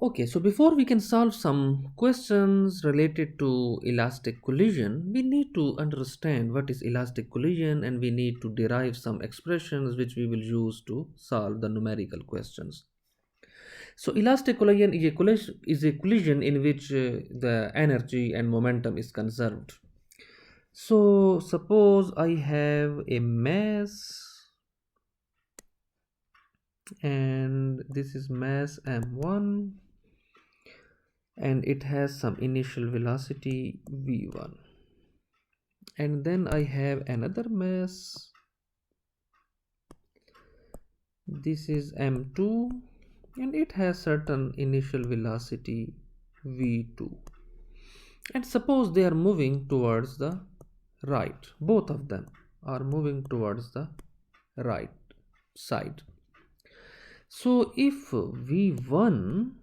Okay, so before we can solve some questions related to elastic collision, we need to understand what is elastic collision, and we need to derive some expressions which we will use to solve the numerical questions. So elastic collision is a collision in which the energy and momentum is conserved. So suppose I have a mass, and this is mass m1, and it has some initial velocity v1, and then I have another mass, this is m2, and it has certain initial velocity v2, and suppose they are moving towards the right, both of them are moving towards the right side. So if v1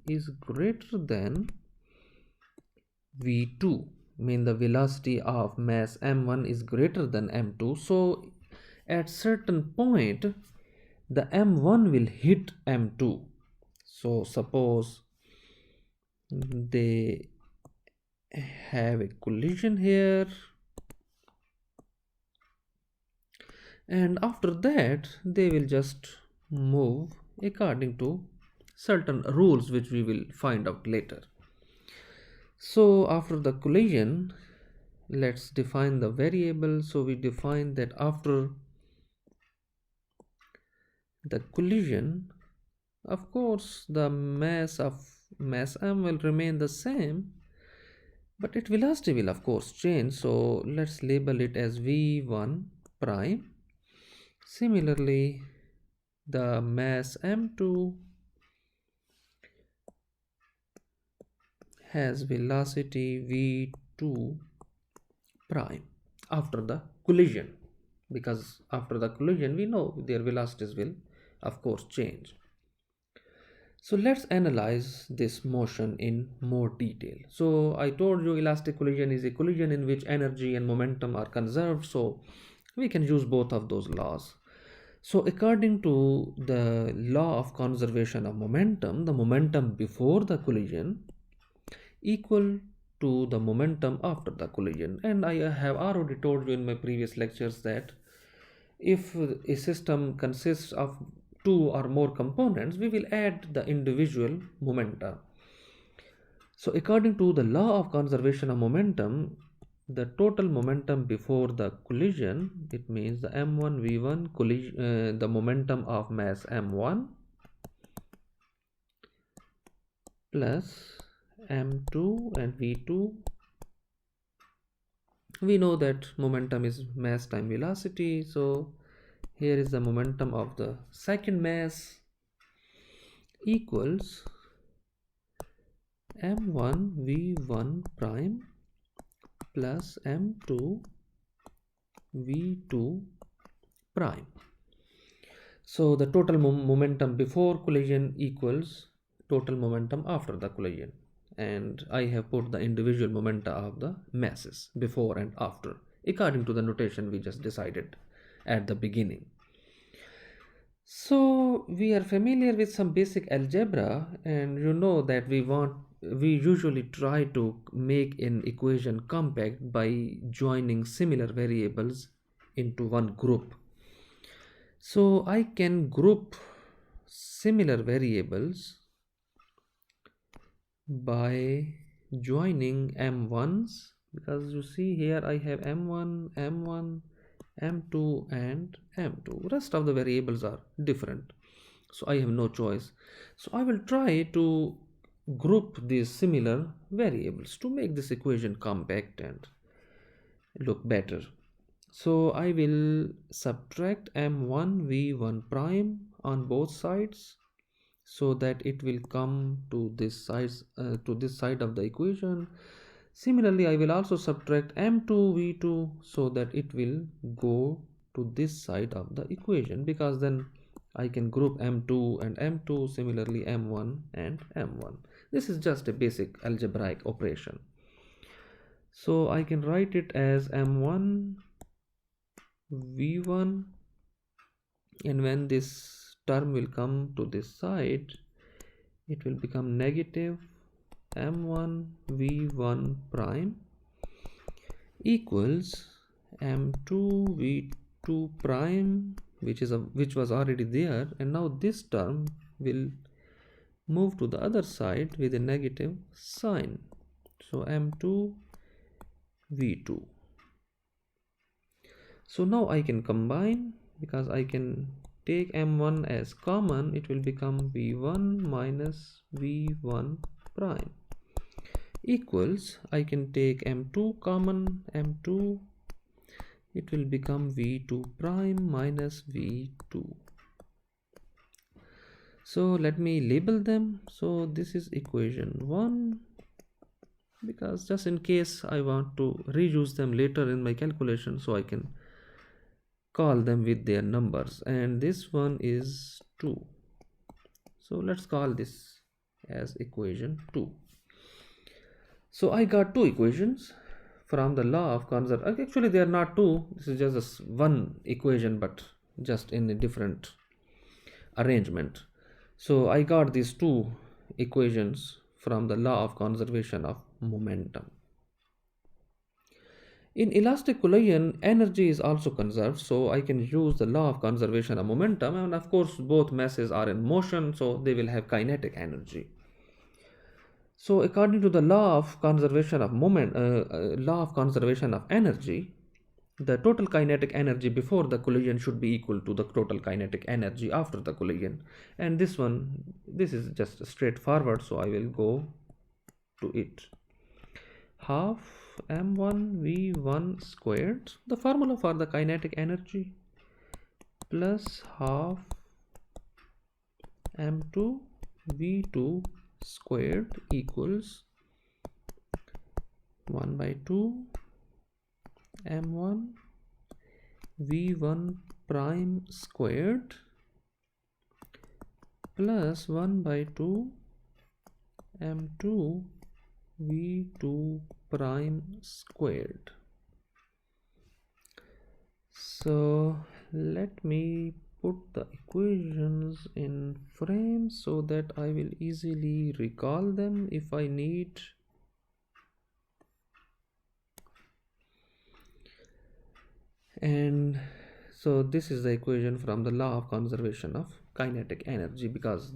is greater than v2, mean the velocity of mass m1 is greater than m2, so at certain point the m1 will hit m2. So suppose they have a collision here, and after that they will just move according to certain rules which we will find out later. So after the collision, let's define the variable. So we define that after the collision, of course the mass m will remain the same, but its velocity will of course change. So let's label it as v1 prime. Similarly, the mass m2 has velocity v2 prime after the collision, because after the collision we know their velocities will of course change. So let's analyze this motion in more detail. So I told you elastic collision is a collision in which energy and momentum are conserved, so we can use both of those laws. So according to the law of conservation of momentum, the momentum before the collision equal to the momentum after the collision. And I have already told you in my previous lectures that if a system consists of two or more components, we will add the individual momenta. So according to the law of conservation of momentum, the total momentum before the collision, it means the m1 v1 collision, the momentum of mass m1 plus m2 and v2. We know that momentum is mass time velocity, so here is the momentum of the second mass equals m1 v1 prime plus m2 v2 prime. So the total momentum before collision equals total momentum after the collision, and I have put the individual momenta of the masses before and after according to the notation we just decided at the beginning. So we are familiar with some basic algebra, and you know that we usually try to make an equation compact by joining similar variables into one group. So I can group similar variables by joining m1s, because you see here I have m1, m1, m2 and m2. Rest of the variables are different, so I have no choice. So I will try to group these similar variables to make this equation compact and look better. So I will subtract m1 v1 prime on both sides, so that it will come to this side of the equation. Similarly, I will also subtract m2 v2 so that it will go to this side of the equation, because then I can group m2 and m2, similarly m1 and m1. This is just a basic algebraic operation. So I can write it as m1 v1 and when this term will come to this side, it will become negative m1 v1 prime equals m2 v2 prime, which was already there, and now this term will move to the other side with a negative sign, so m2 v2. So now I can combine, because I can take m1 as common, it will become v1 minus v1 prime equals, I can take m2 common, m2, it will become v2 prime minus v2. So let me label them. So this is equation 1, because just in case I want to reuse them later in my calculation, so I can call them with their numbers, and this one is 2. So let's call this as equation 2. So I got two equations from the law of conservation. Actually they are not two, this is just one equation, but just in a different arrangement. So I got these two equations from the law of conservation of momentum. In elastic collision, energy is also conserved, so I can use the law of conservation of momentum, and of course both masses are in motion, so they will have kinetic energy. So according to the law of conservation of law of conservation of energy, the total kinetic energy before the collision should be equal to the total kinetic energy after the collision, and this is just straightforward, so I will go to it. Half m1 v1 squared, the formula for the kinetic energy, plus half m2 v2 squared equals 1 by 2 m1 v1 prime squared plus 1 by 2 m2 v2 prime squared. So let me put the equations in frame so that I will easily recall them if I need. And so this is the equation from the law of conservation of kinetic energy, because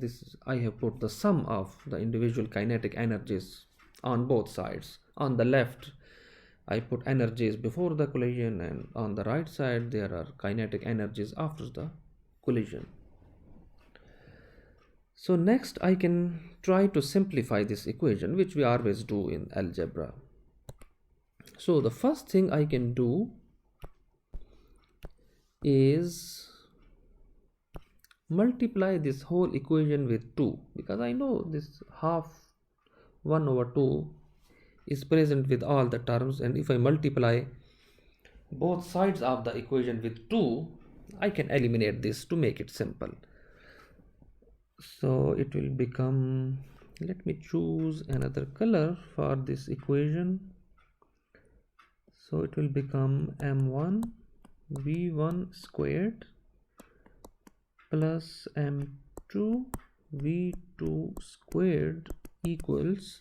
I have put the sum of the individual kinetic energies on both sides. On the left I put energies before the collision, and on the right side there are kinetic energies after the collision. So next I can try to simplify this equation, which we always do in algebra. So the first thing I can do is multiply this whole equation with 2, because I know this half 1 over 2 is present with all the terms, and if I multiply both sides of the equation with 2, I can eliminate this to make it simple. So it will become, let me choose another color for this equation. So it will become m1 v1 squared plus m2 v2 squared equals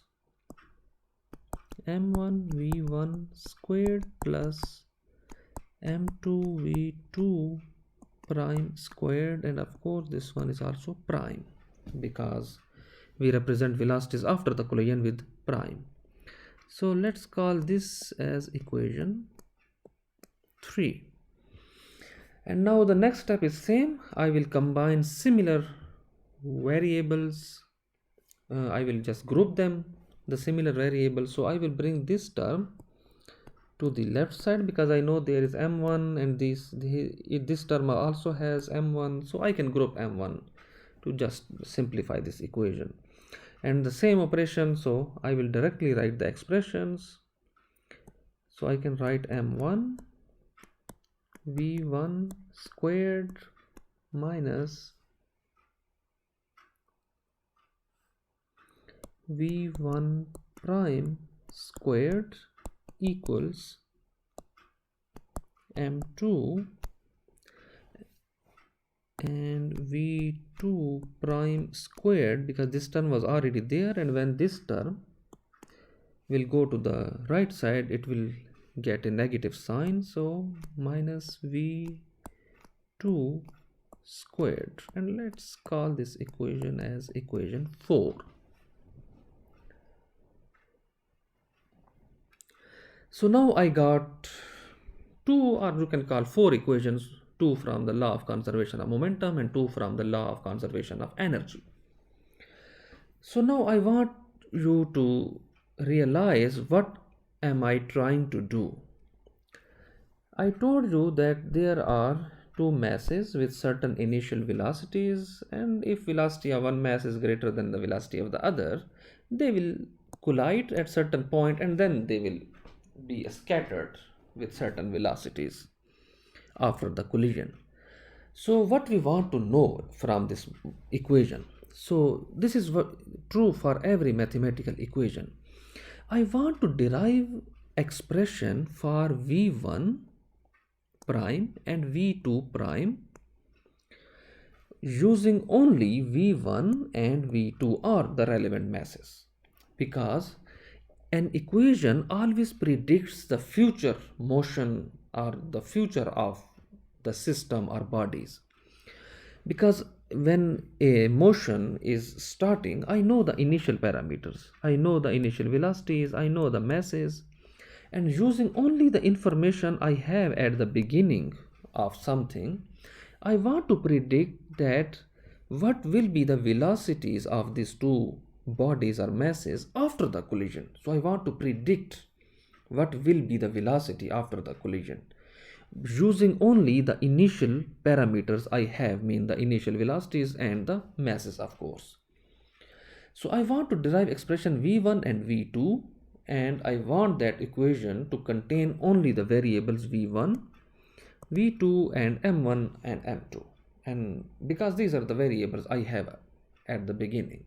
m1 v1 squared plus m2 v2 prime squared, and of course this one is also prime because we represent velocities after the collision with prime. So let's call this as equation 3. And now the next step is same. I will combine similar variables. I will just group them, the similar variables. So I will bring this term to the left side, because I know there is m1, and this term also has m1, so I can group m1 to just simplify this equation. And the same operation, so I will directly write the expressions. So I can write m1 v1 squared minus v1 prime squared equals m2, and v2 prime squared, because this term was already there, and when this term will go to the right side it will get a negative sign, so minus v2 squared, and let's call this equation as equation 4. So now I got two, or you can call four equations, two from the law of conservation of momentum and two from the law of conservation of energy. So now I want you to realize what am I trying to do. I told you that there are two masses with certain initial velocities, and if velocity of one mass is greater than the velocity of the other, they will collide at certain point and then they will be scattered with certain velocities after the collision. So what we want to know from this equation, so this is true for every mathematical equation. I want to derive expression for v1 prime and v2 prime using only v1 and v2 are the relevant masses, because an equation always predicts the future motion or the future of the system or bodies. Because when a motion is starting, I know the initial parameters, I know the initial velocities, I know the masses, and using only the information I have at the beginning of something, I want to predict that what will be the velocities of these two bodies or masses after the collision. So I want to predict what will be the velocity after the collision using only the initial parameters I have, mean the initial velocities and the masses, of course. So I want to derive expression v1 and v2, and I want that equation to contain only the variables v1, v2 and m1 and m2, and because these are the variables I have at the beginning.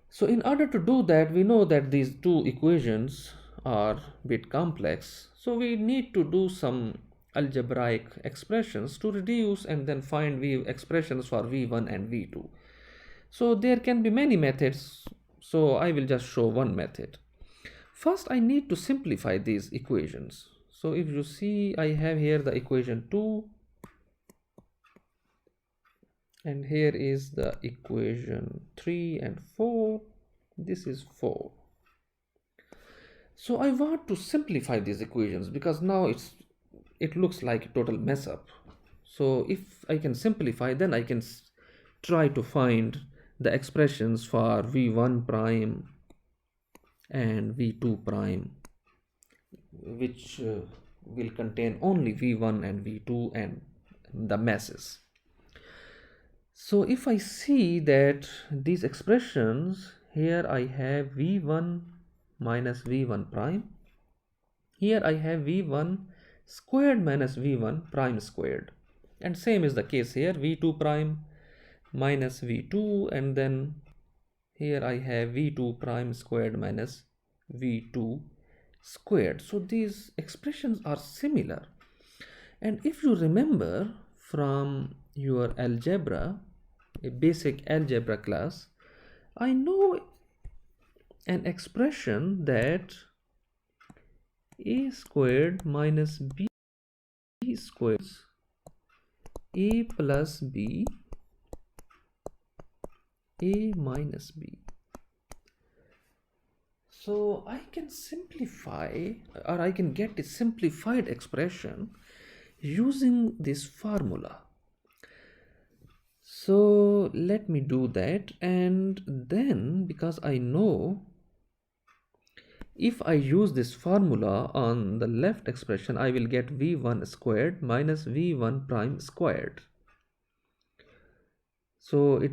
So in order to do that, we know that these two equations are a bit complex, so we need to do some algebraic expressions to reduce and then find expressions for v1 and v2. So there can be many methods, so I will just show one method. First I need to simplify these equations. So if you see, I have here the equation 2 and here is the equation 3 and 4. This is 4. So I want to simplify these equations because now it looks like a total mess up. So if I can simplify, then I can try to find the expressions for v1 prime and v2 prime, which will contain only v1 and v2 and the masses. So if I see that these expressions, here I have v1 minus v1 prime, here I have v1 squared minus v1 prime squared, and same is the case here, v2 prime minus v2, and then here I have v2 prime squared minus v2 squared. So these expressions are similar, and if you remember from your algebra, a basic algebra class, I know an expression that a squared minus b squared a plus b a minus b. So I can simplify, or I can get a simplified expression using this formula. So let me do that, and then because I know if I use this formula on the left expression, I will get v1 squared minus v1 prime squared. So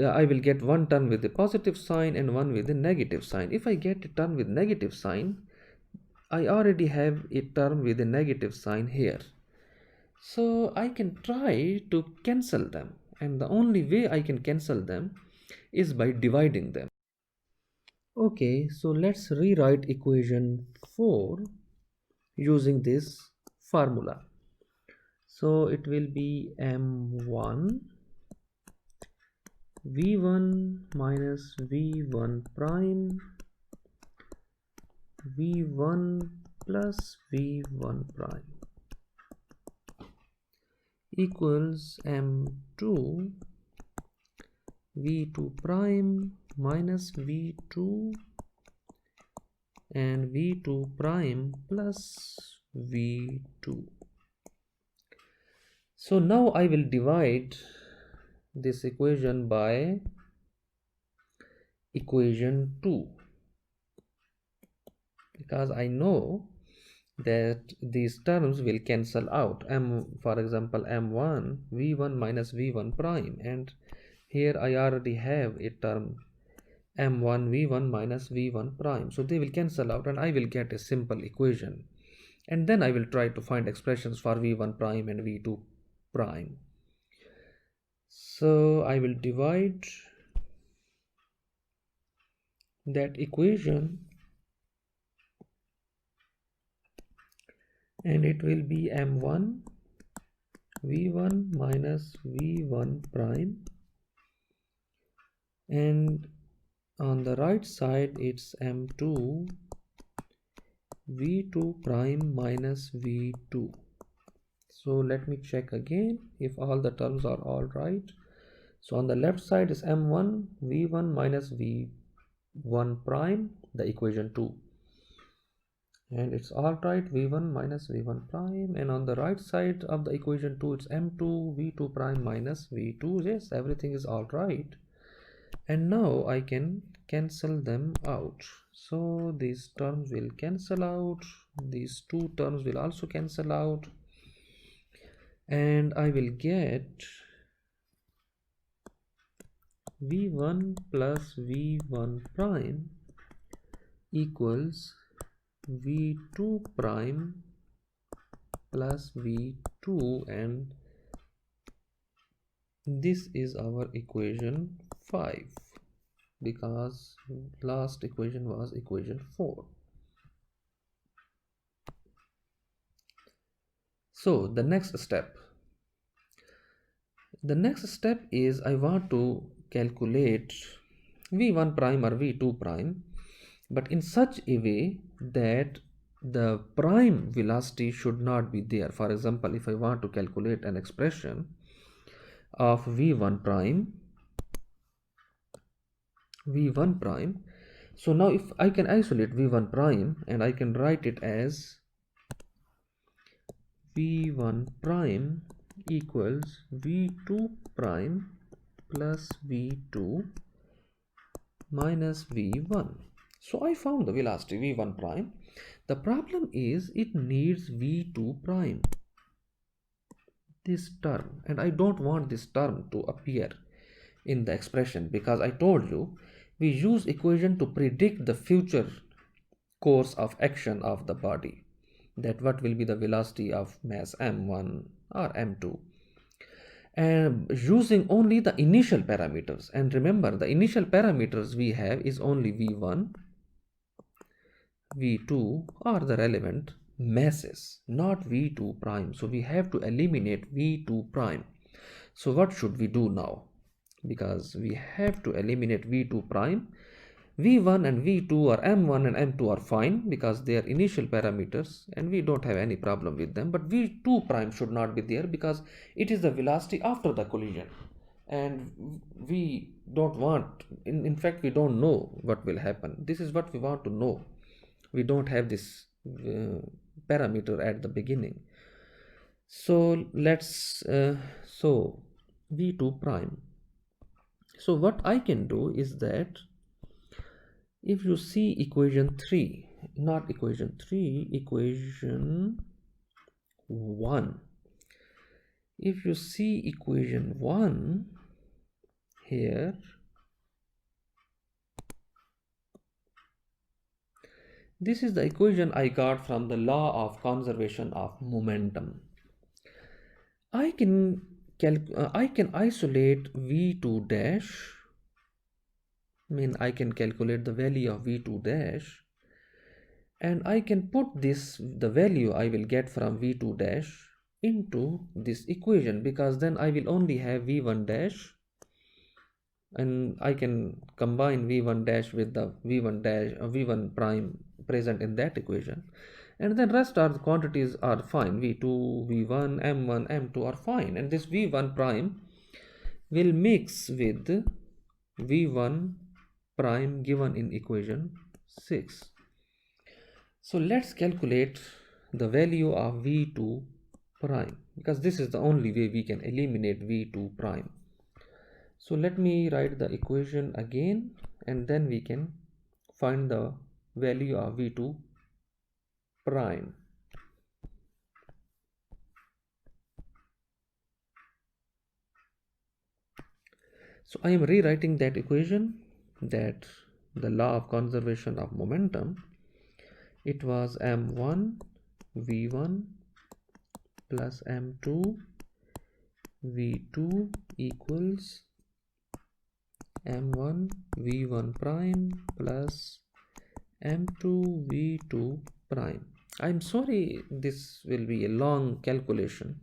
I will get one term with a positive sign and one with a negative sign. If I get a term with negative sign, I already have a term with a negative sign here. So I can try to cancel them, and the only way I can cancel them is by dividing them. Okay, so let's rewrite equation 4 using this formula. So it will be m1 v1 minus v1 prime v1 plus v1 prime equals m2 v2 prime minus v2 and v2 prime plus v2. So now I will divide this equation by equation 2, because I know that these terms will cancel out. For example, m1 v1 minus v1 prime, and here I already have a term m1 v1 minus v1 prime, so they will cancel out and I will get a simple equation, and then I will try to find expressions for v1 prime and v2 prime. So I will divide that equation and it will be m1 v1 minus v1 prime, and on the right side it's m2 v2 prime minus v2. So let me check again if all the terms are all right. So on the left side is m1 v1 minus v1 prime, the equation 2, and it's all right, v1 minus v1 prime, and on the right side of the equation 2 it's m2 v2 prime minus v2. Yes, everything is all right, and now I can cancel them out. So these terms will cancel out, these two terms will also cancel out, and I will get v1 plus v1 prime equals v2 prime plus v2, and this is our equation 5, because last equation was equation 4. So the next step is I want to calculate v1 prime or v2 prime, but in such a way that the prime velocity should not be there. For example, if I want to calculate an expression of v1 prime, so now if I can isolate v1 prime, and I can write it as v1 prime equals v2 prime plus v2 minus v1. So I found the velocity v1 prime. The problem is it needs v2 prime, this term, and I don't want this term to appear in the expression, because I told you we use equation to predict the future course of action of the body, that what will be the velocity of mass m1 or m2, and using only the initial parameters. And remember, the initial parameters we have is only v1, v2 are the relevant masses, not v2 prime. So we have to eliminate v2 prime. So what should we do now? Because we have to eliminate v2 prime, v1 and v2 or m1 and m2 are fine because they are initial parameters and we don't have any problem with them, but v2 prime should not be there because it is the velocity after the collision, and we don't want, in fact we don't know what will happen. This is what we want to know. We don't have this parameter at the beginning. So let's so v2 prime. So what I can do is that if you see equation 3, not equation 3, equation 1, if you see equation 1 here, this is the equation I got from the law of conservation of momentum. I can isolate v2 dash, I can calculate the value of v2 dash, and I can put this, the value I will get from v2 dash, into this equation, because then I will only have v1 dash, and I can combine v1 dash with the v1 dash v1 prime present in that equation, and then rest are the quantities are fine. v2, v1, m1, m2 are fine, and this v1 prime will mix with v1 prime given in equation 6. So let's calculate the value of v2 prime, because this is the only way we can eliminate v2 prime. So let me write the equation again, and then we can find the value of v2 prime. So I am rewriting that equation, that the law of conservation of momentum, it was m1 v1 plus m2 v2 equals m1 v1 prime plus m2 v2 prime. I'm sorry this will be a long calculation,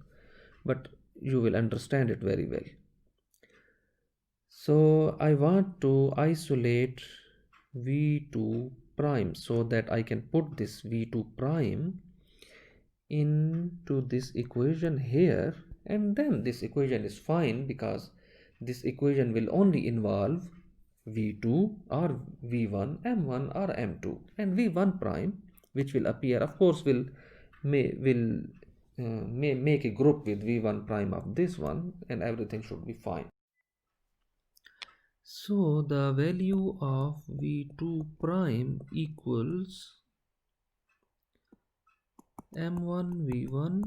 but you will understand it very well. So I want to isolate v2 prime so that I can put this v2 prime into this equation here, and then this equation is fine because this equation will only involve v2 or v1, m1 or m2, and v1 prime, which will appear, of course, will make a group with v1 prime of this one, and everything should be fine. So the value of v2 prime equals m1 v1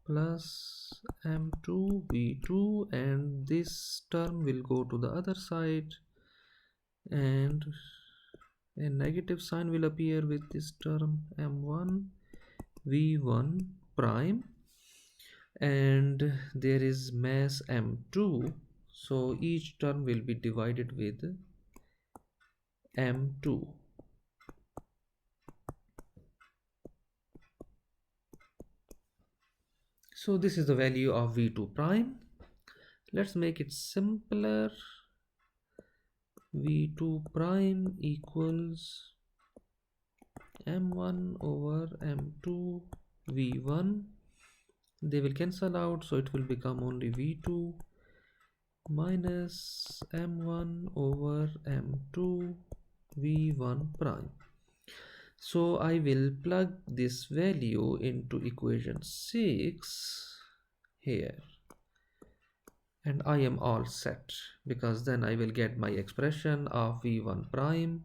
plus m2 v2, and this term will go to the other side, and a negative sign will appear with this term m1 v1 prime, and there is mass m2, so each term will be divided with m2. So this is the value of v2 prime. Let's make it simpler. v2 prime equals m1 over m2 v1. They will cancel out, so it will become only v2 minus m1 over m2 v1 prime. So I will plug this value into equation 6 here, and I am all set, because then I will get my expression of v1 prime,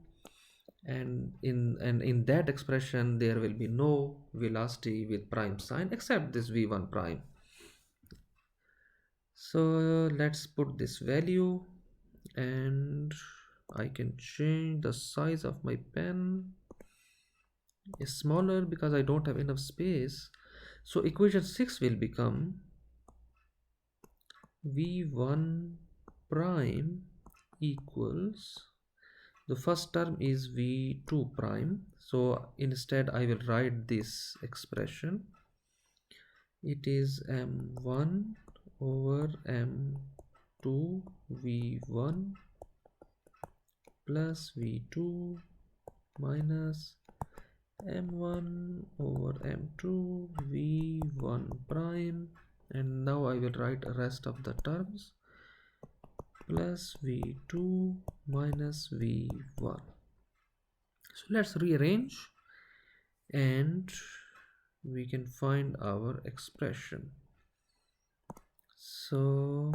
and in that expression there will be no velocity with prime sign except this v1 prime. So let's put this value, and I can change the size of my pen is smaller because I don't have enough space. So equation 6 will become v1 prime equals, the first term is v2 prime, so instead I will write this expression. It is m1 over m2 v1 plus v2 minus m1 over m2 v1 prime, and now I will write the rest of the terms plus v2 minus v1. So let's rearrange, and we can find our expression. So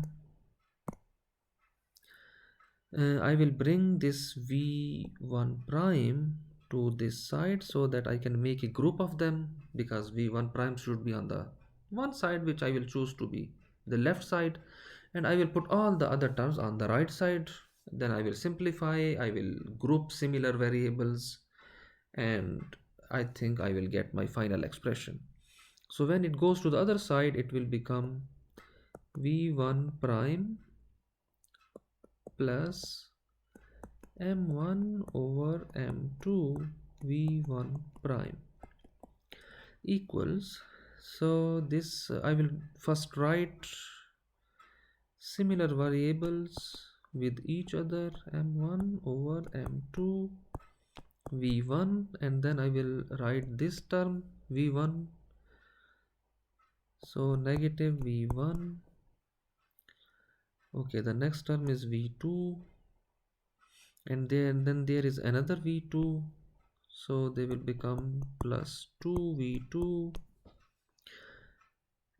I will bring this v1 prime to this side so that I can make a group of them, because v1 prime should be on the one side, which I will choose to be the left side, and I will put all the other terms on the right side. Then I will simplify, I will group similar variables, and I think I will get my final expression. So when it goes to the other side, it will become v1 prime plus m1 over m2 v1 prime equals, So this I will first write similar variables with each other, m1 over m2 v1, and then I will write this term v1, so negative v1. Okay, the next term is v2, and then there is another v2, so they will become plus 2v2,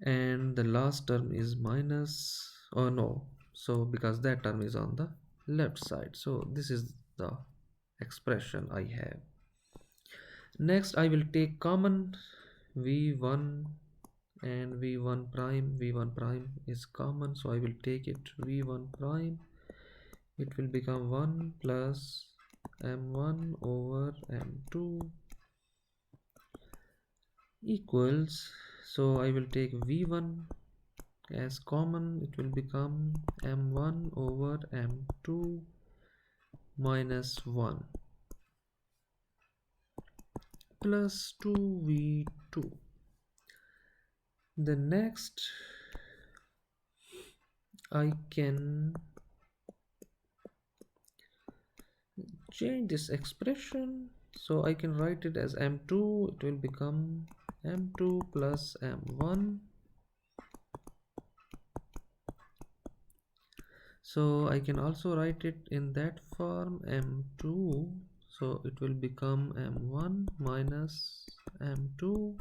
and the last term is minus, oh no, so because that term is on the left side, so this is the expression I have. Next I will take common v1 and v1 prime is common, so I will take it v1 prime. It will become 1 plus m1 over m2 equals, so I will take v1 as common, it will become m1 over m2 minus 1 plus 2v2. The next I can change this expression, so I can write it as m2, it will become m2 plus m1. So I can also write it in that form, m2, so it will become m1 minus m2.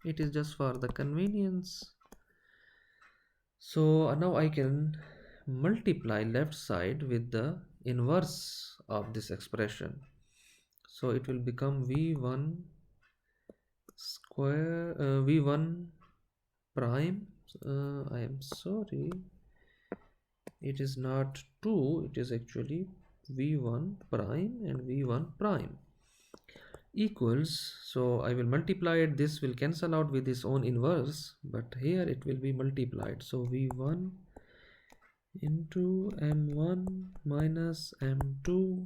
It is just for the convenience. So now I can multiply left side with the inverse of this expression, so it will become v1 square v1 prime, I am sorry, it is not 2, it is actually v1 prime and v1 prime equals, so I will multiply it, this will cancel out with its own inverse, but here it will be multiplied, so v1 into m1 minus m2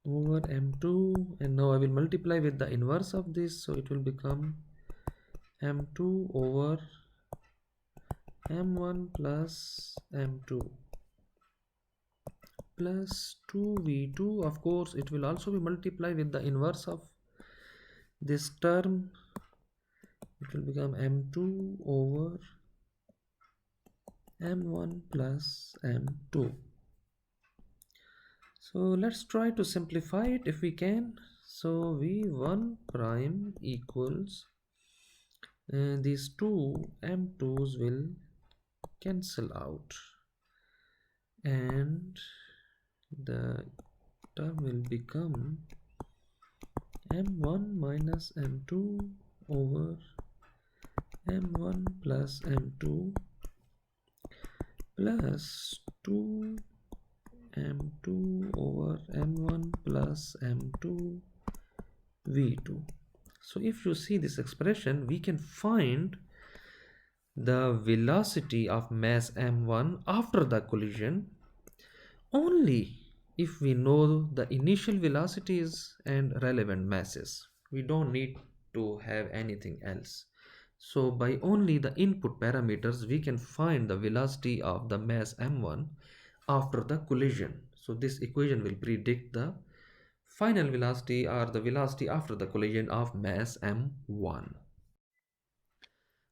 over m2, and now I will multiply with the inverse of this, so it will become m2 over m1 plus m2 plus 2v2. Of course it will also be multiplied with the inverse of this term, it will become m2 over m1 plus m2. So let's try to simplify it if we can. So v1 prime equals, these two m2's will cancel out, and the term will become m1 minus m2 over m1 plus m2 plus 2 m2 over m1 plus m2 v2. So if you see this expression, we can find the velocity of mass m1 after the collision only if we know the initial velocities and relevant masses. We don't need to have anything else. So by only the input parameters we can find the velocity of the mass m1 after the collision. So this equation will predict the final velocity or the velocity after the collision of mass m1.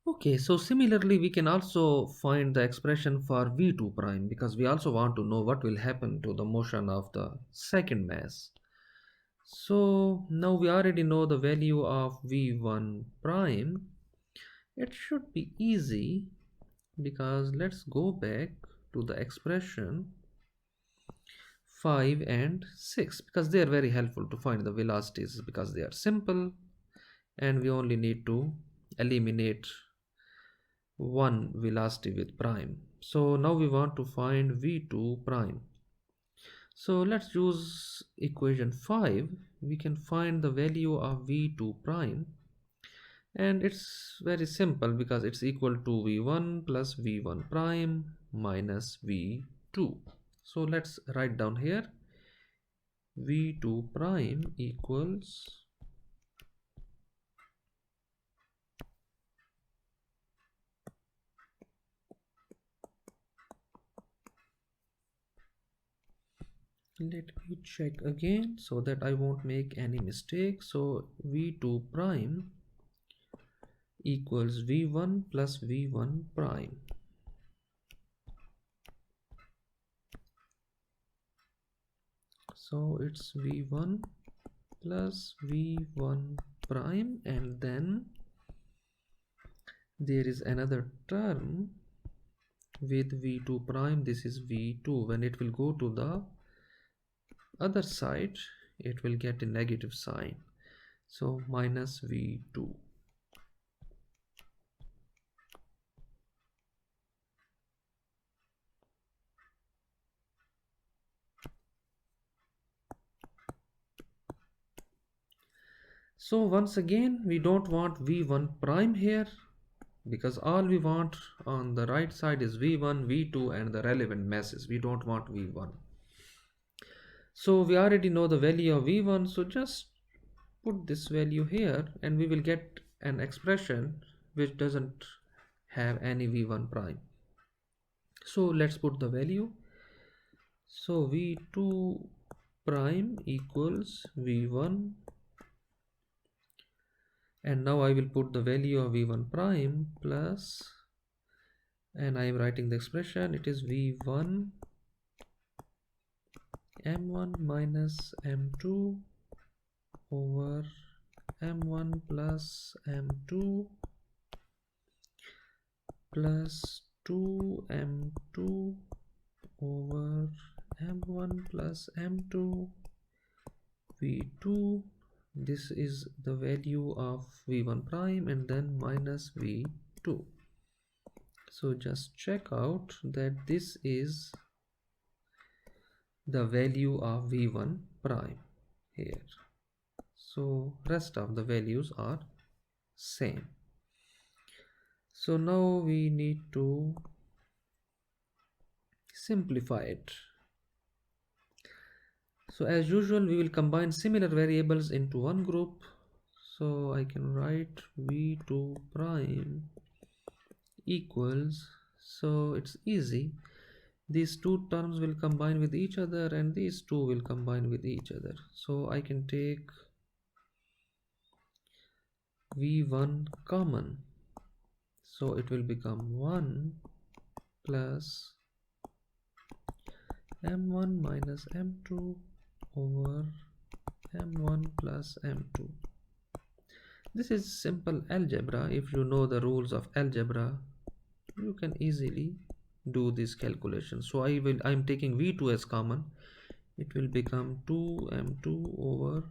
Okay, so similarly we can also find the expression for v2 prime, because we also want to know what will happen to the motion of the second mass. So now we already know the value of v1 prime. It should be easy, because let's go back to the expression 5 and 6, because they are very helpful to find the velocities, because they are simple and we only need to eliminate one velocity with prime. So now we want to find v2 prime. So let's use equation 5. We can find the value of v2 prime, and it's very simple because it's equal to v1 plus v1 prime minus v2. So let's write down here v2 prime equals Let me check again so that I won't make any mistake. So v2 prime equals v1 plus v1 prime. So it's v1 plus v1 prime, and then there is another term with v2 prime. This is v2. When it will go to the other side, it will get a negative sign, so minus v2. So once again, we don't want v1 prime here, because all we want on the right side is v1, v2 and the relevant masses. We don't want v1. So we already know the value of v1, so just put this value here and we will get an expression which doesn't have any v1 prime. So let's put the value. So v2 prime equals v1, and now I will put the value of v1 prime plus, and I am writing the expression, it is v1 m1 minus m2 over m1 plus m2 plus 2m2 over m1 plus m2 v2. This is the value of v1 prime, and then minus v2. So just check out that this is the value of v1 prime here. So rest of the values are same. So now we need to simplify it. So as usual, we will combine similar variables into one group. So I can write v2 prime equals, so it's easy, these two terms will combine with each other and these two will combine with each other. So I can take v1 common, so it will become 1 plus m1 minus m2 over m1 plus m2. This is simple algebra. If you know the rules of algebra, you can easily do this calculation. So I'm taking v2 as common. It will become 2m2 over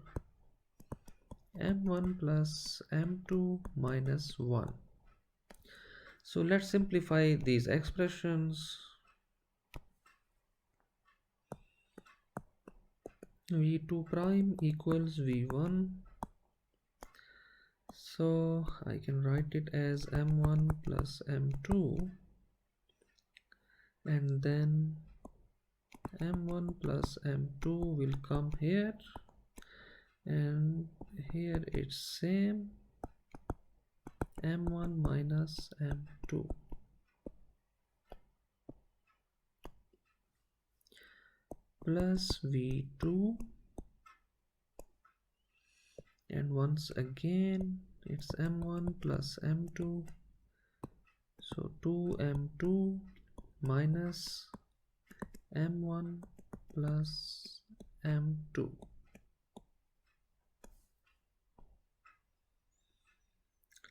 m1 plus m2 minus 1. So let's simplify these expressions. v2 prime equals v1, so I can write it as m1 plus m2, and then m1 plus m2 will come here, and here it's same, m1 minus m2. Plus v2, and once again it's m1 plus m2, so 2m2 minus m1 plus m2.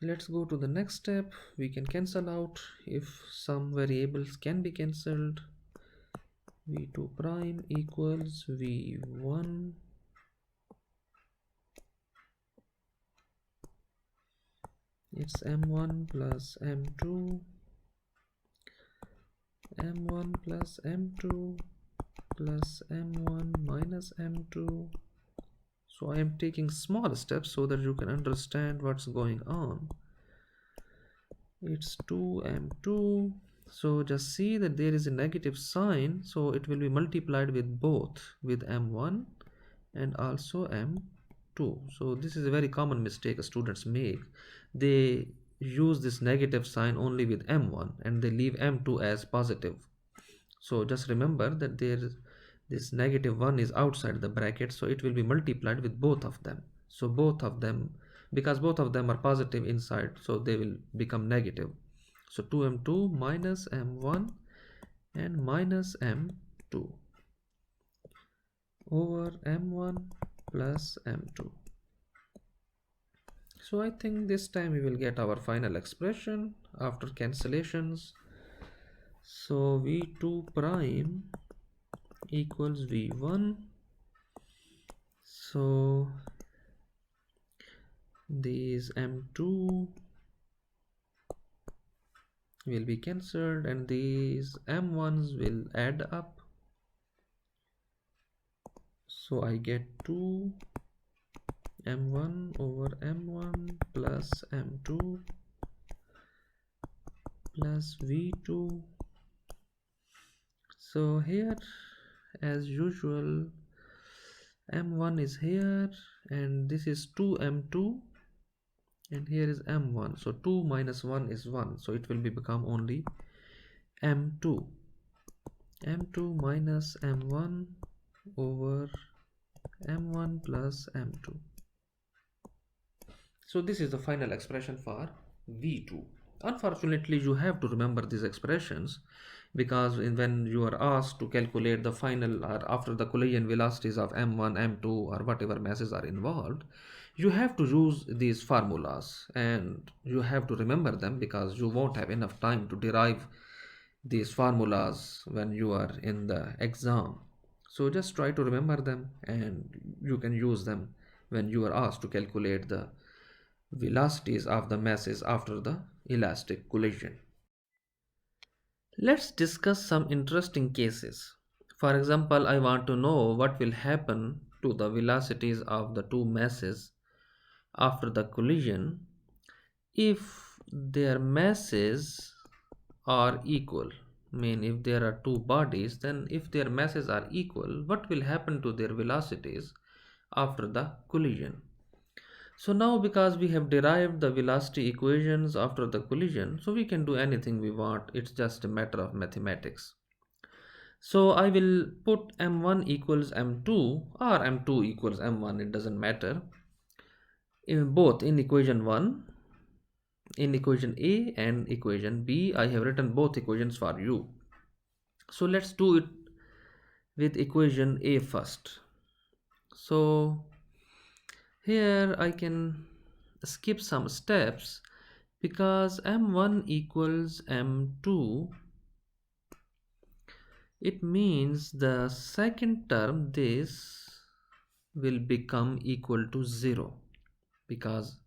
Let's go to the next step. We can cancel out if some variables can be cancelled. v2 prime equals v1 it's m1 plus m2, m1 plus m2 plus m1 minus m2. So I am taking small steps so that you can understand what's going on. It's 2m2, so just see that there is a negative sign, so it will be multiplied with both, with m1 and also m2. So this is a very common mistake students make. They use this negative sign only with m1 and they leave m2 as positive. So just remember that there this -1 is outside the bracket, so it will be multiplied with both of them. So both of them, because both of them are positive inside, so they will become negative. So 2m2 minus m1 and minus m2 over m1 plus m2. So I think this time we will get our final expression after cancellations. So v2 prime equals v1. So these m2 will be cancelled and these m1s will add up. So I get 2 m1 over m1 plus m2 plus v2. So here, as usual, m1 is here and this is 2m2 and here is m1. So 2 minus 1 is 1, so it will become only m2 minus m1 over m1 plus m2. So this is the final expression for v2. Unfortunately, you have to remember these expressions because when you are asked to calculate the final or after the collision velocities of m1, m2 or whatever masses are involved, you have to use these formulas and you have to remember them because you won't have enough time to derive these formulas when you are in the exam. So just try to remember them and you can use them when you are asked to calculate the velocities of the masses after the elastic collision. Let's discuss some interesting cases. For example, I want to know what will happen to the velocities of the two masses after the collision if their masses are equal. I mean, if there are two bodies, then if their masses are equal, what will happen to their velocities after the collision? So now, because we have derived the velocity equations after the collision, so we can do anything we want. It's just a matter of mathematics. So I will put m1 equals m2 or m2 equals m1, it doesn't matter. Both in equation 1, in equation A and equation B, I have written both equations for you. So let's do it with equation A first. So here I can skip some steps because m1 equals m2, it means the second term, this will become equal to 0 because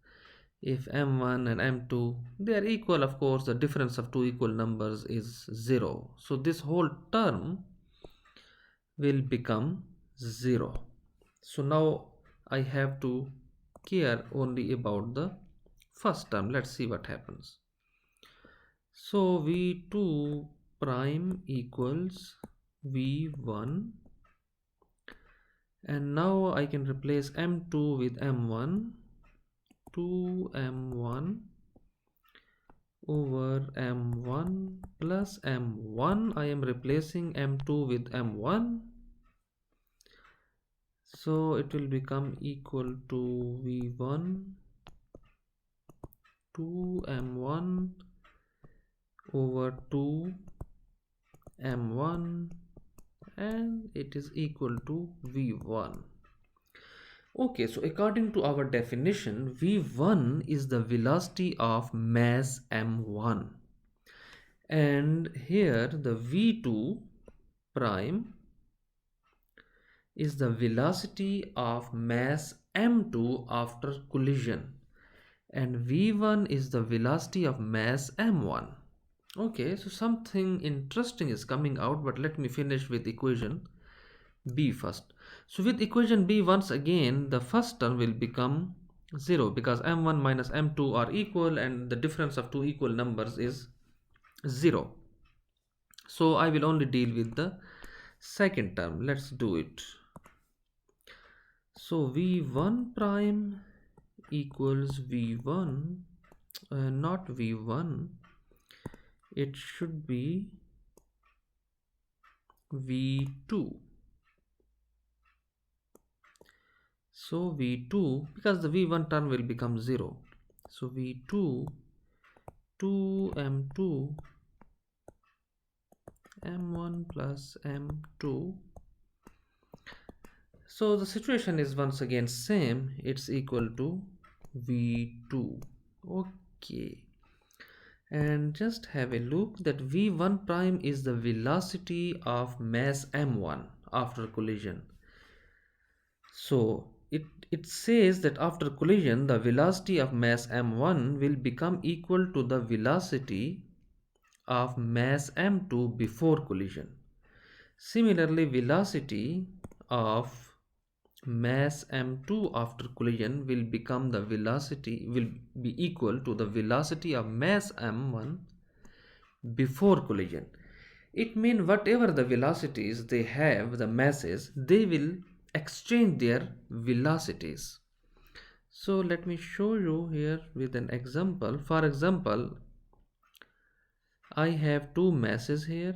if m1 and m2 they are equal, of course the difference of two equal numbers is 0, so this whole term will become 0. So now I have to care only about the first term. Let's see what happens. So v2 prime equals v1 and now I can replace m2 with m1. 2m1 over m1 plus m1. I am replacing m2 with m1, so it will become equal to v1 2m1 over 2m1 and it is equal to v1. Okay, so according to our definition, v1 is the velocity of mass m1 and here the v2 prime is the velocity of mass m2 after collision and v1 is the velocity of mass m1. Okay, so something interesting is coming out, but let me finish with equation B first. So with equation B, once again the first term will become 0 because m1 minus m2 are equal and the difference of two equal numbers is 0. So I will only deal with the second term. Let's do it. So v1 prime equals v1, not v1, it should be v2 So v2, because the v1 term will become 0, so v2 2m2 m1 plus m2. So the situation is once again same, it's equal to v2. Okay, and just have a look that v1 prime is the velocity of mass m1 after collision. So it says that after collision the velocity of mass m1 will become equal to the velocity of mass m2 before collision. Similarly, velocity of mass m2 after collision will become the velocity will be equal to the velocity of mass m1 before collision. It means whatever the velocities they have, the masses, they will exchange their velocities. So let me show you here with an example. For example, I have two masses here.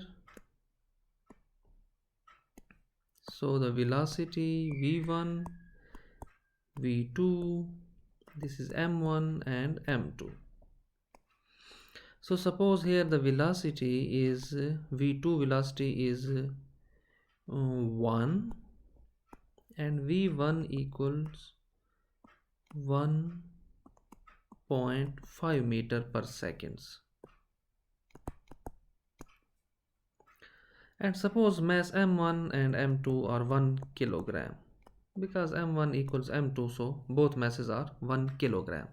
So the velocity v1, v2, this is m1 and m2. So suppose here the velocity is v2 velocity is 1 and v1 equals 1.5 meter per seconds. And suppose mass m1 and m2 are 1 kilogram, because m1 equals m2, so both masses are 1 kilogram.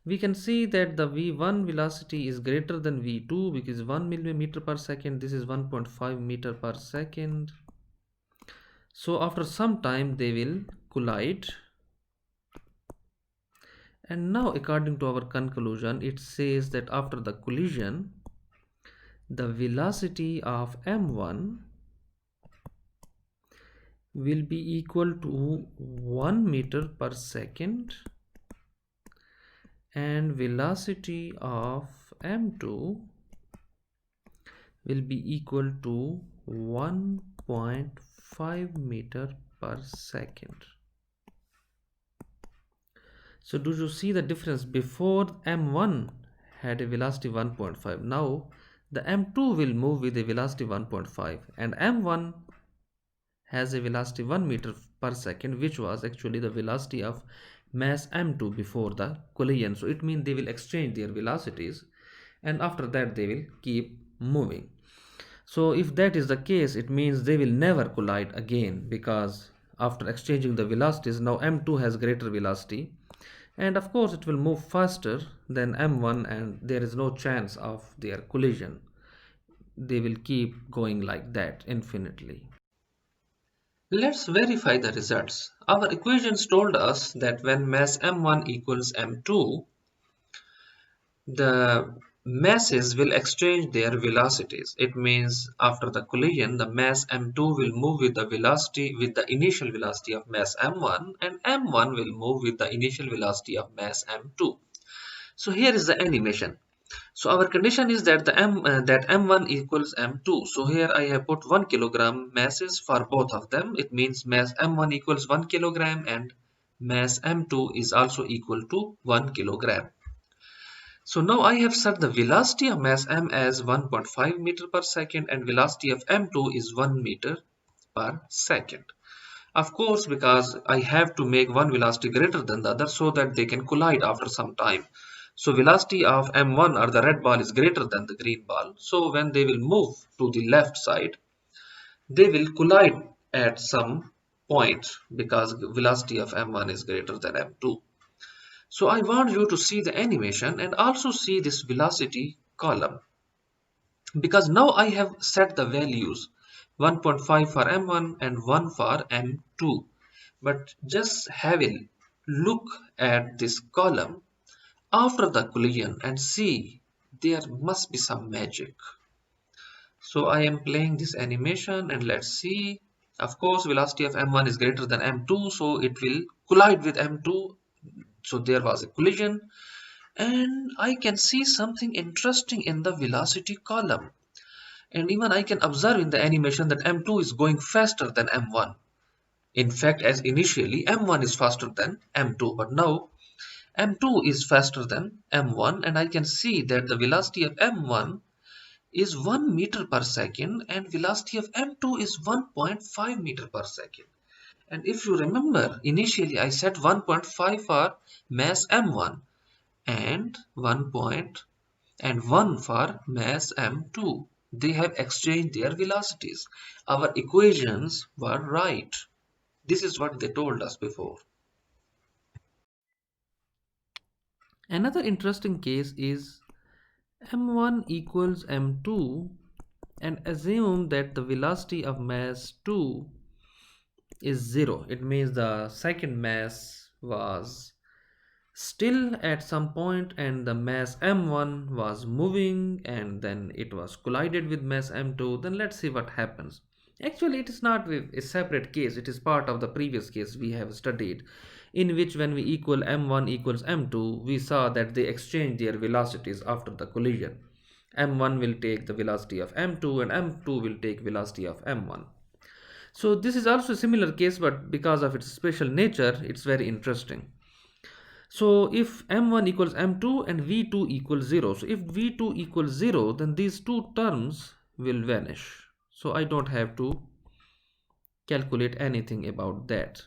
We can see that the v1 velocity is greater than v2 because 1 millimeter per second, this is 1.5 meter per second. So after some time they will collide. And now according to our conclusion, it says that after the collision, the velocity of m1 will be equal to 1 meter per second and velocity of m2 will be equal to 1.5 meter per second. So do you see the difference? Before m1 had a velocity 1.5, now the m2 will move with a velocity 1.5 and m1 has a velocity 1 meter per second, which was actually the velocity of mass m2 before the collision. So it means they will exchange their velocities and after that they will keep moving. So if that is the case, it means they will never collide again, because after exchanging the velocities, now m2 has greater velocity and of course it will move faster than m1 and there is no chance of their collision. They will keep going like that infinitely. Let's verify the results. Our equations told us that when mass m1 equals m2, the masses will exchange their velocities. It means after the collision, the mass m2 will move with the velocity, with the initial velocity of mass m1, and m1 will move with the initial velocity of mass m2. So here is the animation. So our condition is that that m1 equals m2. So here I have put 1 kilogram masses for both of them. It means mass m1 equals 1 kilogram and mass m2 is also equal to 1 kilogram. So now I have set the velocity of mass m as 1.5 meter per second and velocity of m2 is 1 meter per second. Of course, because I have to make one velocity greater than the other so that they can collide after some time. So velocity of m1 or the red ball is greater than the green ball. So when they will move to the left side, they will collide at some point because velocity of m1 is greater than m2. So I want you to see the animation and also see this velocity column, because now I have set the values 1.5 for m1 and 1 for m2. But just have a look at this column after the collision and see there must be some magic. So I am playing this animation and let's see. Of course, velocity of m1 is greater than m2, so it will collide with m2. So there was a collision and I can see something interesting in the velocity column. And even I can observe in the animation that m2 is going faster than m1. In fact, as initially m1 is faster than m2, but now m2 is faster than m1, and I can see that the velocity of m1 is 1 meter per second and velocity of m2 is 1.5 meter per second. And if you remember, initially I set 1.5 for mass m1 and 1 for mass m2. They have exchanged their velocities. Our equations were right. This is what they told us before. Another interesting case is m1 equals m2 and assume that the velocity of mass 2 is 0. It means the second mass was still at some point and the mass m1 was moving and then it was collided with mass m2. Then let's see what happens. Actually, it is not a separate case. It is part of the previous case we have studied, in which when we equal m1 equals m2, we saw that they exchange their velocities after the collision. m1 will take the velocity of m2 and m2 will take velocity of m1. So this is also a similar case, but because of its special nature, it's very interesting. So if m1 equals m2 and v2 equals 0, so if v2 equals 0, then these two terms will vanish. So I don't have to calculate anything about that.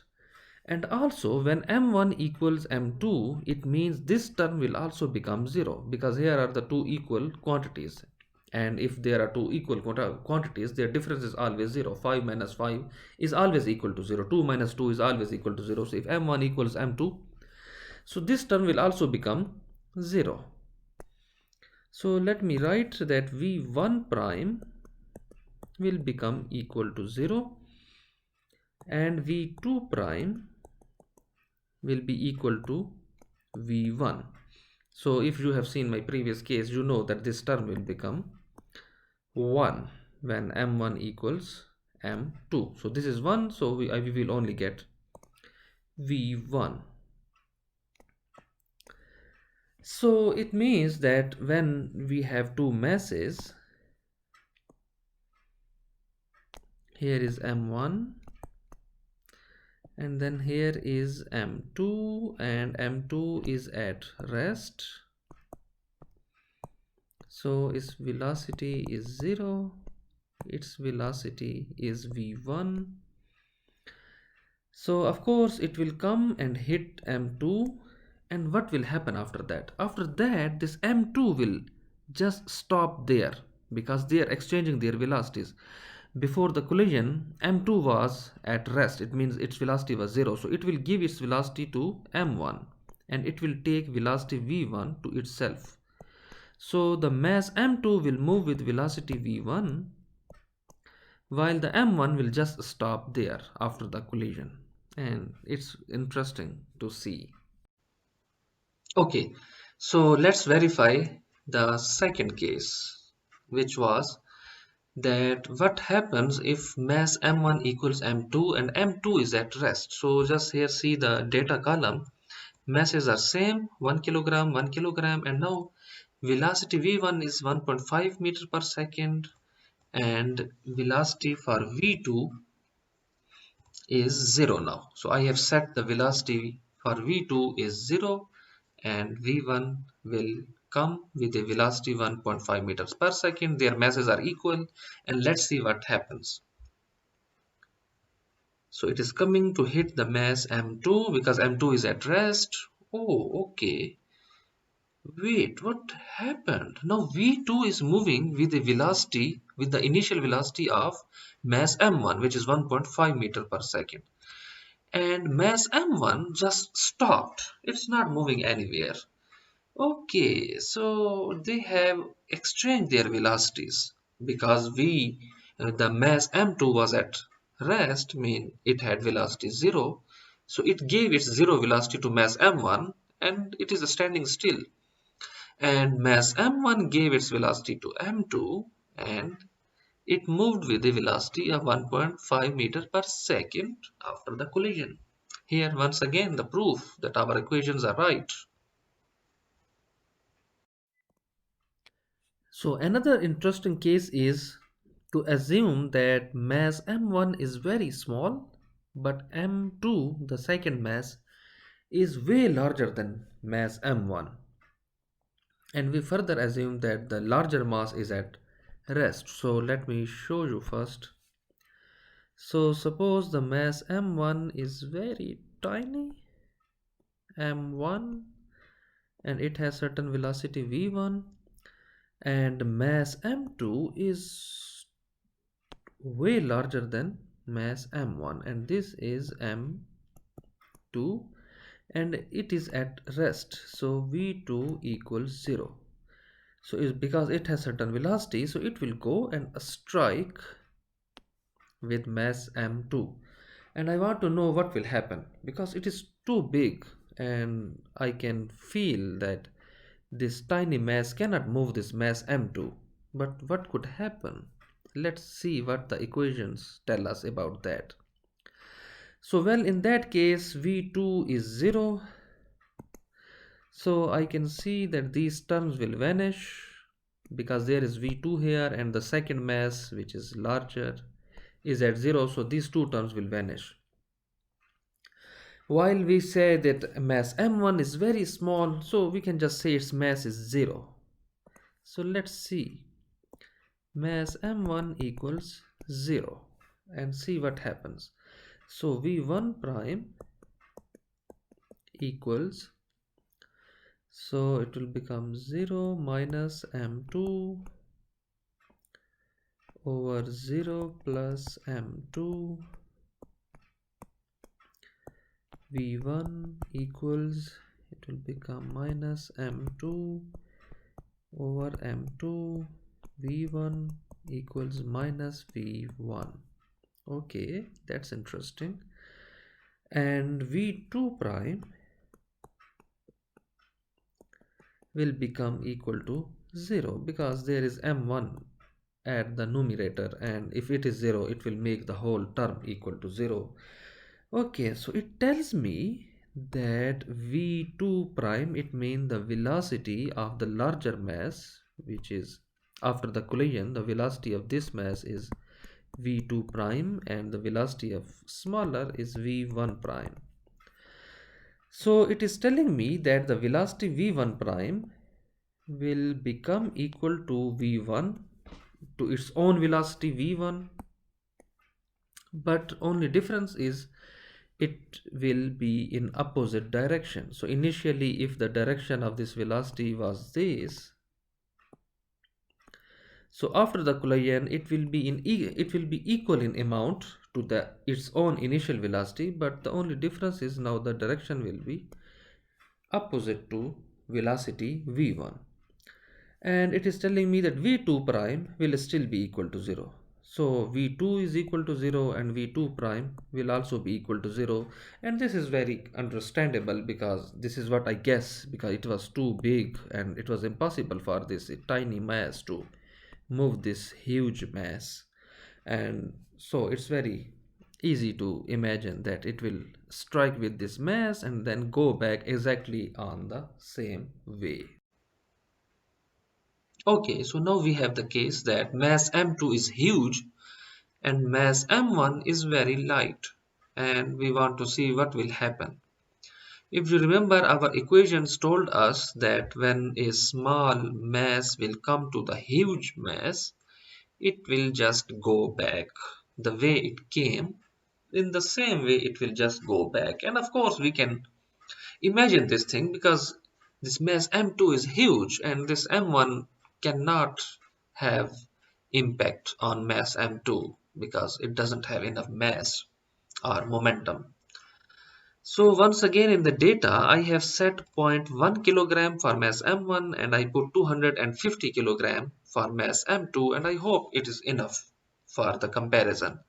And also when m1 equals m2, it means this term will also become 0, because here are the two equal quantities. And if there are two equal quantities, their difference is always 0. 5 minus 5 is always equal to 0. 2 minus 2 is always equal to 0. So if m1 equals m2, so this term will also become 0. So let me write that v1 prime will become equal to 0 and v2 prime will be equal to v1. So if you have seen my previous case, you know that this term will become 1 when m1 equals m2. So this is 1, so we will only get v1. So it means that when we have two masses, here is m1 and then here is m2, and m2 is at rest, so its velocity is 0, its velocity is v1. So of course it will come and hit m2, and what will happen after that? After that, this m2 will just stop there because they are exchanging their velocities. Before the collision, m2 was at rest. It means its velocity was 0. So it will give its velocity to m1 and it will take velocity v1 to itself. So the mass m2 will move with velocity v1 while the m1 will just stop there after the collision. And it's interesting to see. Okay, so let's verify the second case, which was that what happens if mass m1 equals m2 and m2 is at rest. So just here see the data column, masses are same, 1 kilogram, 1 kilogram, and now velocity v1 is 1.5 meter per second and velocity for v2 is 0 now. So I have set the velocity for v2 is 0 and v1 will come with a velocity 1.5 meters per second. Their masses are equal, and let's see what happens. So it is coming to hit the mass m2 because m2 is at rest. Oh, okay. Wait, what happened? Now v2 is moving with the velocity, with the initial velocity of mass m1, which is 1.5 meter per second. And mass m1 just stopped. It's not moving anywhere. Okay, so they have exchanged their velocities because the mass m2 was at rest, mean it had velocity 0. So it gave its 0 velocity to mass m1 and it is standing still. And mass m1 gave its velocity to m2 and it moved with a velocity of 1.5 meter per second after the collision. Here once again the proof that our equations are right. So another interesting case is to assume that mass m1 is very small but m2, the second mass, is way larger than mass m1, and we further assume that the larger mass is at rest. So let me show you first. So suppose the mass m1 is very tiny, m1, and it has certain velocity v1, and mass m2 is way larger than mass m1, and this is m2, and it is at rest, so v2 equals 0. So is because it has certain velocity, so it will go and strike with mass m2, and I want to know what will happen because it is too big, and I can feel that this tiny mass cannot move this mass m2. But what could happen? Let's see what the equations tell us about that. So well, in that case v2 is 0, so I can see that these terms will vanish because there is v2 here, and the second mass, which is larger, is at 0, so these two terms will vanish. While we say that mass m1 is very small, so we can just say its mass is 0. So let's see, mass m1 equals 0, and see what happens. So v1 prime equals, so it will become 0 minus m2 over 0 plus m2. v1 equals, it will become minus m2 over m2. v1 equals minus v1. Okay, that's interesting. And v2 prime will become equal to 0 because there is m1 at the numerator, and if it is 0, it will make the whole term equal to 0. Okay, so it tells me that v2 prime, it means the velocity of the larger mass, which is after the collision, the velocity of this mass is v2 prime, and the velocity of smaller is v1 prime. So it is telling me that the velocity v1 prime will become equal to v1, to its own velocity v1, but only difference is it will be in opposite direction. So initially, if the direction of this velocity was this, so after the collision it will be equal in amount to its own initial velocity, but the only difference is now the direction will be opposite to velocity v1, and it is telling me that v2 prime will still be equal to 0. So v2 is equal to 0 and v2 prime will also be equal to 0, and this is very understandable because this is what I guess, because it was too big and it was impossible for this tiny mass to move this huge mass, and so it's very easy to imagine that it will strike with this mass and then go back exactly on the same way. Okay, so now we have the case that mass m2 is huge and mass m1 is very light, and we want to see what will happen. If you remember, our equations told us that when a small mass will come to the huge mass, it will just go back the way it came. In the same way, it will just go back. And of course, we can imagine this thing because this mass m2 is huge and this m1 cannot have impact on mass m2 because it doesn't have enough mass or momentum. So once again in the data, I have set 0.1 kilogram for mass m1 and I put 250 kilogram for mass m2, and I hope it is enough for the comparison.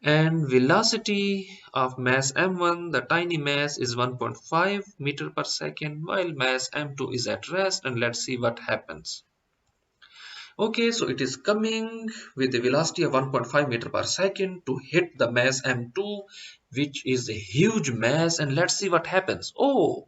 And velocity of mass m1, the tiny mass, is 1.5 meter per second, while mass m2 is at rest, and let's see what happens. Okay, so it is coming with the velocity of 1.5 meter per second to hit the mass m2, which is a huge mass, and let's see what happens. Oh,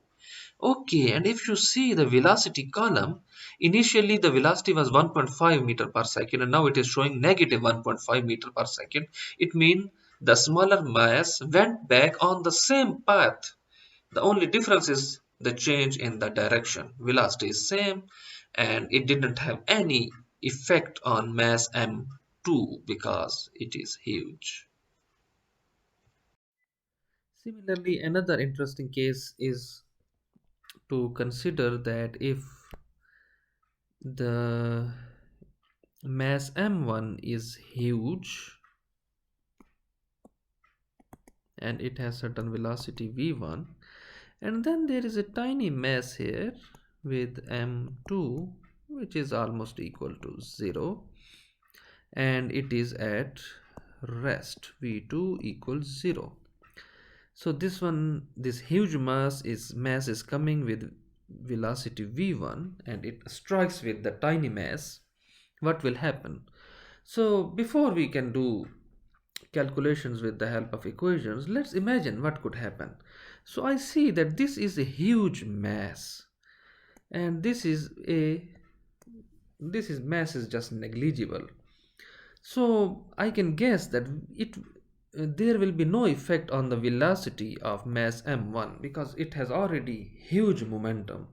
okay, and if you see the velocity column, initially the velocity was 1.5 meter per second and now it is showing negative 1.5 meter per second. It means The smaller mass went back on the same path. The only difference is the change in the direction. Velocity is same and it didn't have any effect on mass m2 because it is huge. Similarly, another interesting case is to consider that if the mass m1 is huge and it has certain velocity v1, and then there is a tiny mass here with m2 which is almost equal to 0, and it is at rest v2 equals 0. So this huge mass is coming with velocity v1 and it strikes with the tiny mass. What will happen? So before we can do calculations with the help of equations, let's imagine what could happen. So I see that this is a huge mass, and this is mass is just negligible. So I can guess that it there will be no effect on the velocity of mass m1 because it has already huge momentum,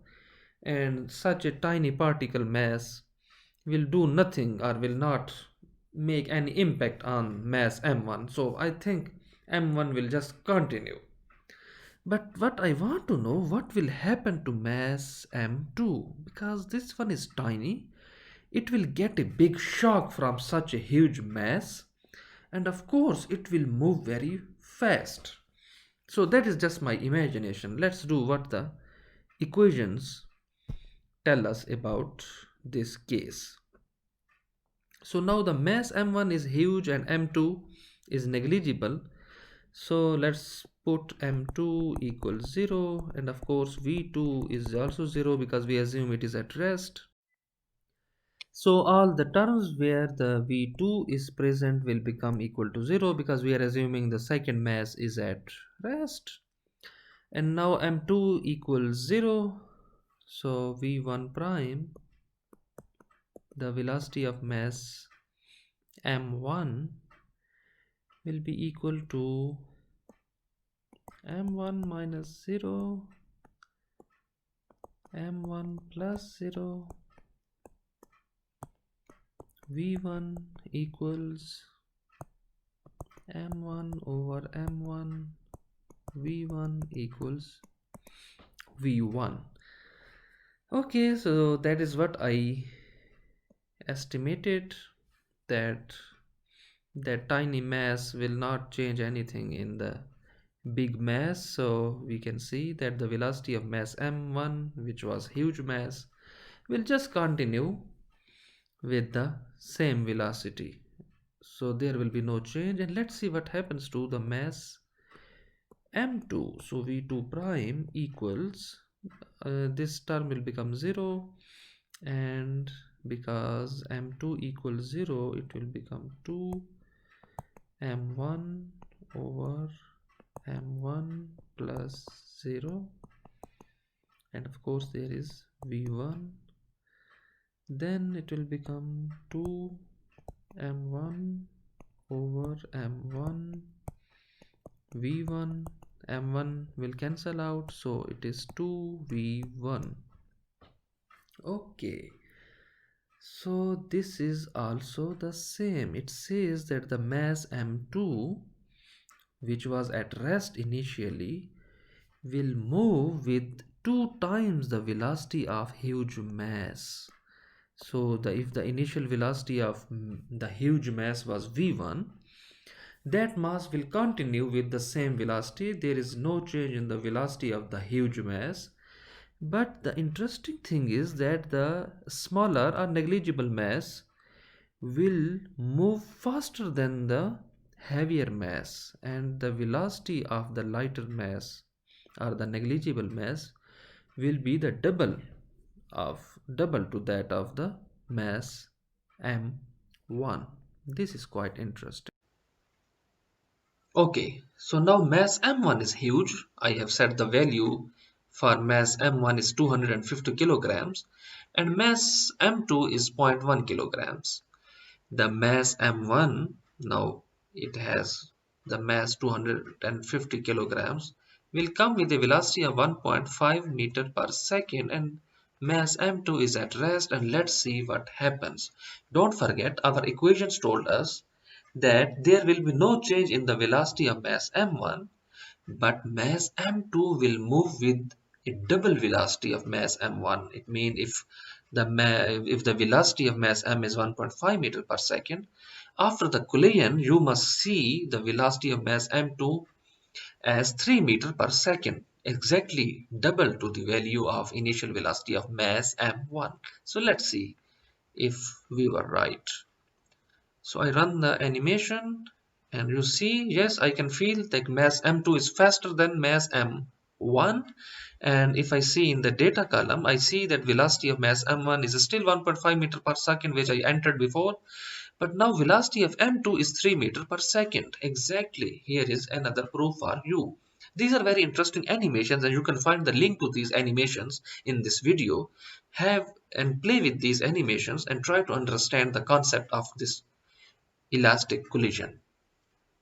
and such a tiny particle mass will do nothing or will not make any impact on mass m1. So I think m1 will just continue. But what I want to know, what will happen to mass m2, because this one is tiny. It will get a big shock from such a huge mass, and of course it will move very fast. So that is just my imagination. Let's do what the equations tell us about this case. So now the mass m1 is huge and m2 is negligible. So let's put m2 equals 0, and of course v2 is also 0 because we assume it is at rest. So all the terms where the v2 is present will become equal to 0 because we are assuming the second mass is at rest. And now m2 equals 0. So v1 prime, the velocity of mass m1, will be equal to m1 minus 0, m1 plus 0, v1 equals m1 over m1, v1 equals v1. Okay, so that is what I estimated, that that tiny mass will not change anything in the big mass. So we can see that the velocity of mass m1, which was huge mass, will just continue with the same velocity. So there will be no change, and let's see what happens to the mass m2. So v2 prime equals this term will become 0, and because m2 equals 0, it will become 2 m1 over m1 plus 0, and of course there is v1, then it will become 2 m1 over m1 v1, m1 will cancel out, so it is 2v1. Okay, so this is also the same. It says that the mass m2, which was at rest initially, will move with 2 times the velocity of huge mass. So if the initial velocity of the huge mass was v1, that mass will continue with the same velocity. There is no change in the velocity of the huge mass. But the interesting thing is that the smaller or negligible mass will move faster than the heavier mass, and the velocity of the lighter mass or the negligible mass will be the double to that of the mass m1. This is quite interesting. Okay, so now mass m1 is huge. I have set the value for mass m1 is 250 kilograms and mass m2 is 0.1 kilograms. The mass m1 now it has the mass 250 kilograms, will come with a velocity of 1.5 meter per second, and mass m2 is at rest, and let's see what happens. Don't forget, our equations told us that there will be no change in the velocity of mass m1, but mass m2 will move with a double velocity of mass m1. It means if the velocity of mass m is 1.5 meter per second, after the collision you must see the velocity of mass m2 as 3 meter per second, exactly double to the value of initial velocity of mass m1. So let's see if we were right. So I run the animation, and you see, yes, I can feel that mass m2 is faster than mass m1. And if I see in the data column, I see that velocity of mass m1 is still 1.5 meter per second, which I entered before. But now velocity of m2 is 3 meter per second. Exactly. Here is another proof for you. These are very interesting animations, and you can find the link to these animations in this video. Have and play with these animations and try to understand the concept of this elastic collision.